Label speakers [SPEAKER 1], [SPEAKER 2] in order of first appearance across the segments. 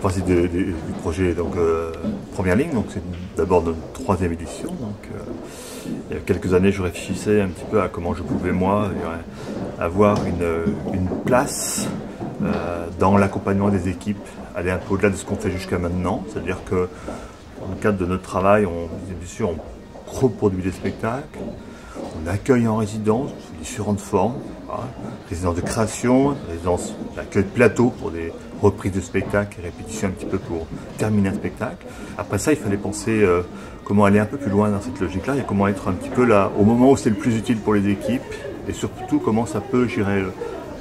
[SPEAKER 1] partie du projet donc, Première Ligne, donc c'est d'abord notre 3e édition. Donc, il y a quelques années, je réfléchissais un petit peu à comment je pouvais, moi, avoir une place dans l'accompagnement des équipes, aller un peu au-delà de ce qu'on fait jusqu'à maintenant. C'est-à-dire que dans le cadre de notre travail, bien sûr, on reproduit des spectacles, on accueille en résidence sous différentes formes, voilà, résidence de création, résidence d'accueil de plateau pour des reprises de spectacles et répétitions un petit peu pour terminer un spectacle. Après ça, il fallait penser comment aller un peu plus loin dans cette logique-là et comment être un petit peu là au moment où c'est le plus utile pour les équipes et surtout comment ça peut, je dirais,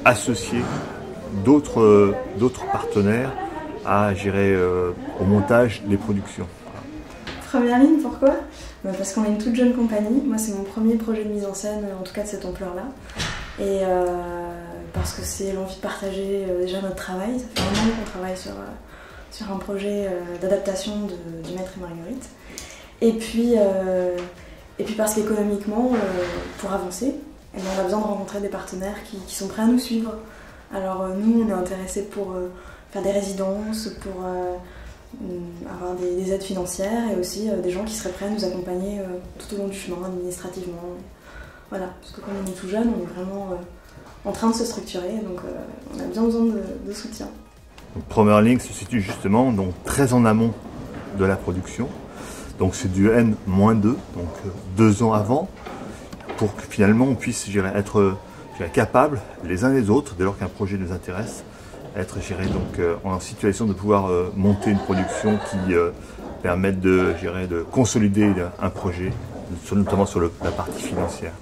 [SPEAKER 1] associer d'autres partenaires à gérer au montage des productions.
[SPEAKER 2] Première Ligne, pourquoi? Parce qu'on est une toute jeune compagnie. Moi, c'est mon premier projet de mise en scène, en tout cas de cette ampleur-là. Et parce que c'est l'envie de partager déjà notre travail. Ça fait un an qu'on travaille sur un projet d'adaptation du Maître et Marguerite. Et puis parce qu'économiquement, pour avancer, eh bien, on a besoin de rencontrer des partenaires qui sont prêts à nous suivre. Alors nous, on est intéressés pour faire des résidences, pour avoir des aides financières et aussi des gens qui seraient prêts à nous accompagner tout au long du chemin, administrativement. Voilà, parce que comme on est tout jeune, on est vraiment en train de se structurer, donc on a bien besoin de soutien.
[SPEAKER 1] Donc, Première Ligne se situe justement donc, très en amont de la production. Donc c'est du N-2, donc 2 ans avant, pour que finalement on puisse être capables les uns les autres, dès lors qu'un projet nous intéresse, être donc, en situation de pouvoir monter une production qui permette de consolider un projet, notamment sur la partie financière.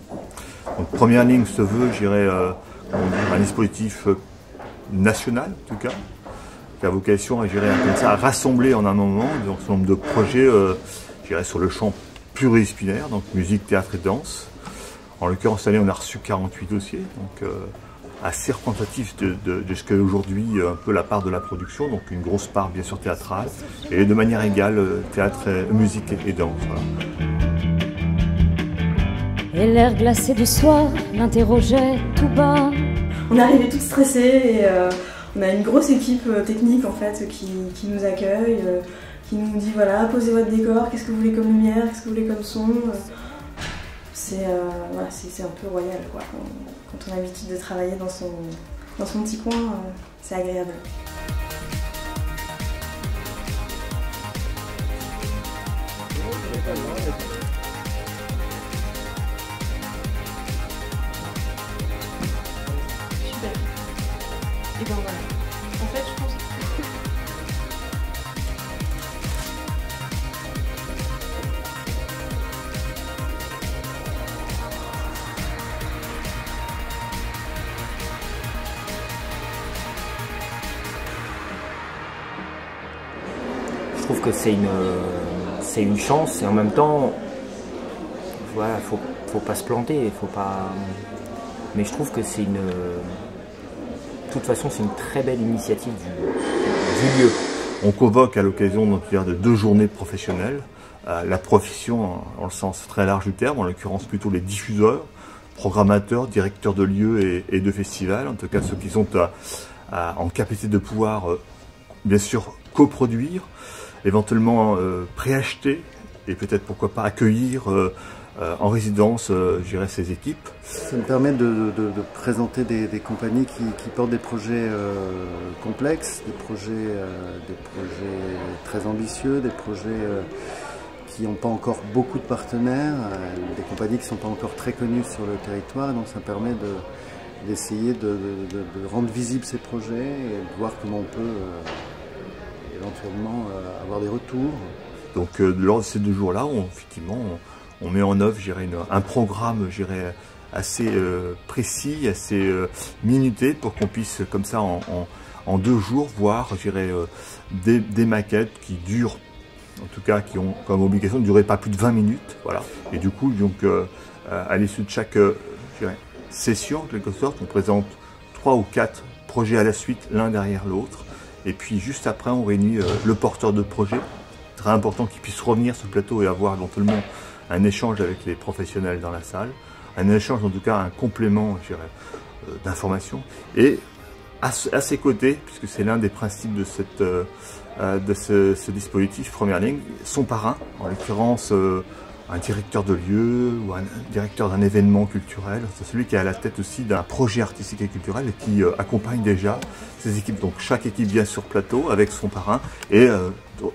[SPEAKER 1] Donc, Première Ligne se veut, un dispositif national, en tout cas, qui a vocation à rassembler en un moment un certain nombre de projets sur le champ pluridisciplinaire, donc musique, théâtre et danse. En l'occurrence, cette année, on a reçu 48 dossiers, donc assez représentatif de ce qu'est aujourd'hui un peu la part de la production, donc une grosse part bien sûr théâtrale, et de manière égale théâtre, musique et danse. Voilà.
[SPEAKER 3] Et l'air glacé du soir l'interrogeait tout bas.
[SPEAKER 2] On est arrivés tous stressés et on a une grosse équipe technique en fait qui nous accueille, qui nous dit voilà, posez votre décor, qu'est-ce que vous voulez comme lumière, qu'est-ce que vous voulez comme son. C'est un peu royal quoi. Quand on a l'habitude de travailler dans son petit coin, c'est agréable. Super. Et ben voilà. En fait, je pense.
[SPEAKER 4] Je trouve que c'est une chance et en même temps, voilà, faut pas se planter, faut pas. Mais je trouve que c'est de toute façon, c'est une très belle initiative du lieu.
[SPEAKER 1] On convoque à l'occasion de 2 journées professionnelles la profession en le sens très large du terme, en l'occurrence plutôt les diffuseurs, programmateurs, directeurs de lieux et de festivals, en tout cas ceux qui sont en capacité de pouvoir bien sûr coproduire, éventuellement préacheter et peut-être pourquoi pas accueillir en résidence ces équipes.
[SPEAKER 5] Ça me permet de présenter des compagnies qui portent des projets complexes, des projets très ambitieux, des projets qui n'ont pas encore beaucoup de partenaires, des compagnies qui ne sont pas encore très connues sur le territoire, donc ça permet d'essayer de rendre visibles ces projets et de voir comment on peut éventuellement avoir des retours.
[SPEAKER 1] Donc lors de ces 2 jours-là, on met en œuvre un programme assez précis, assez minuté pour qu'on puisse comme ça en 2 jours voir des maquettes qui durent, en tout cas qui ont comme obligation de ne durer pas plus de 20 minutes. Voilà. Et du coup, à l'issue de chaque session, en quelque sorte, on présente 3 ou 4 projets à la suite, l'un derrière l'autre. Et puis juste après, on réunit le porteur de projet. Très important qu'il puisse revenir sur le plateau et avoir éventuellement un échange avec les professionnels dans la salle. Un échange, en tout cas, un complément d'informations. Et à ses côtés, puisque c'est l'un des principes de ce dispositif Première Ligne, son parrain, en l'occurrence un directeur de lieu ou un directeur d'un événement culturel. C'est celui qui est à la tête aussi d'un projet artistique et culturel et qui accompagne déjà ses équipes. Donc chaque équipe vient sur plateau avec son parrain et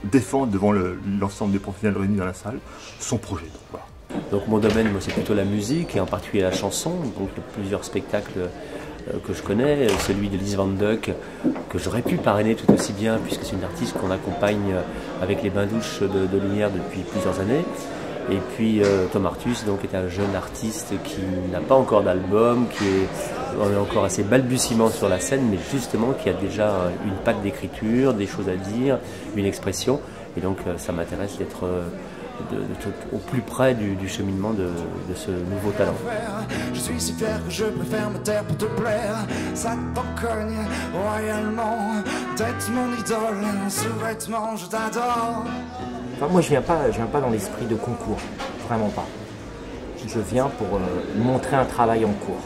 [SPEAKER 1] défend devant l'ensemble des professionnels réunis dans la salle son projet. Donc, voilà.
[SPEAKER 6] Donc mon domaine, moi, c'est plutôt la musique et en particulier la chanson. Donc il y a plusieurs spectacles que je connais, celui de Lise Van Duck que j'aurais pu parrainer tout aussi bien puisque c'est une artiste qu'on accompagne avec les bains-douches de Lumière depuis plusieurs années. Et puis Tom Artus donc, est un jeune artiste qui n'a pas encore d'album, on est encore assez balbutiement sur la scène, mais justement qui a déjà une patte d'écriture, des choses à dire, une expression. Et donc ça m'intéresse d'être au plus près du cheminement de ce nouveau talent.
[SPEAKER 7] Je suis si fier que je préfère me taire pour te plaire. Ça t'en cogne royalement d'être mon idole, sous-vêtement, je t'adore.
[SPEAKER 4] Enfin, moi je viens pas dans l'esprit de concours, vraiment pas. Je viens pour montrer un travail en cours.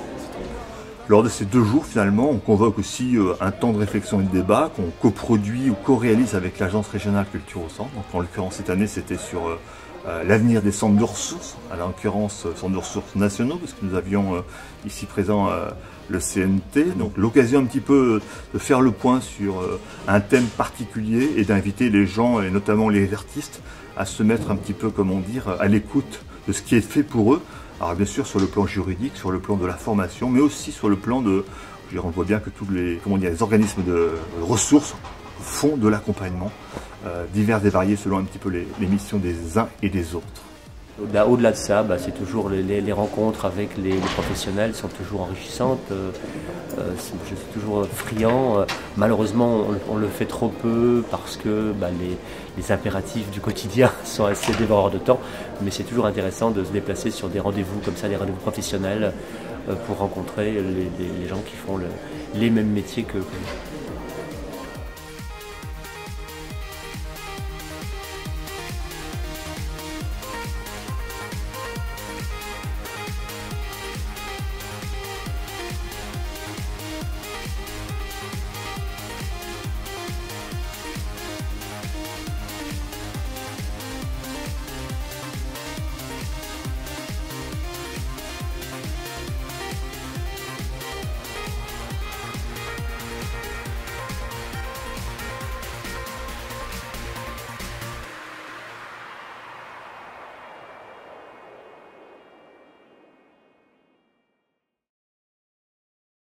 [SPEAKER 1] Lors de ces 2 jours, finalement, on convoque aussi un temps de réflexion et de débat qu'on coproduit ou co-réalise avec l'Agence régionale culture au centre. Donc, en l'occurrence, cette année, c'était sur l'avenir des centres de ressources, à l'occurrence centres de ressources nationaux, parce que nous avions ici présent le CNT. Donc l'occasion un petit peu de faire le point sur un thème particulier et d'inviter les gens, et notamment les artistes, à se mettre un petit peu, comment dire, à l'écoute de ce qui est fait pour eux. Alors bien sûr sur le plan juridique, sur le plan de la formation, mais aussi sur le plan de, on voit bien que tous les, les organismes de ressources font de l'accompagnement divers et variés selon un petit peu les missions des uns et des autres.
[SPEAKER 6] Au-delà de ça, c'est toujours les rencontres avec les professionnels sont toujours enrichissantes. Je suis toujours friand. Malheureusement, on le fait trop peu parce que les impératifs du quotidien sont assez dévoreurs de temps. Mais c'est toujours intéressant de se déplacer sur des rendez-vous comme ça, des rendez-vous professionnels, pour rencontrer les gens qui font les mêmes métiers que nous.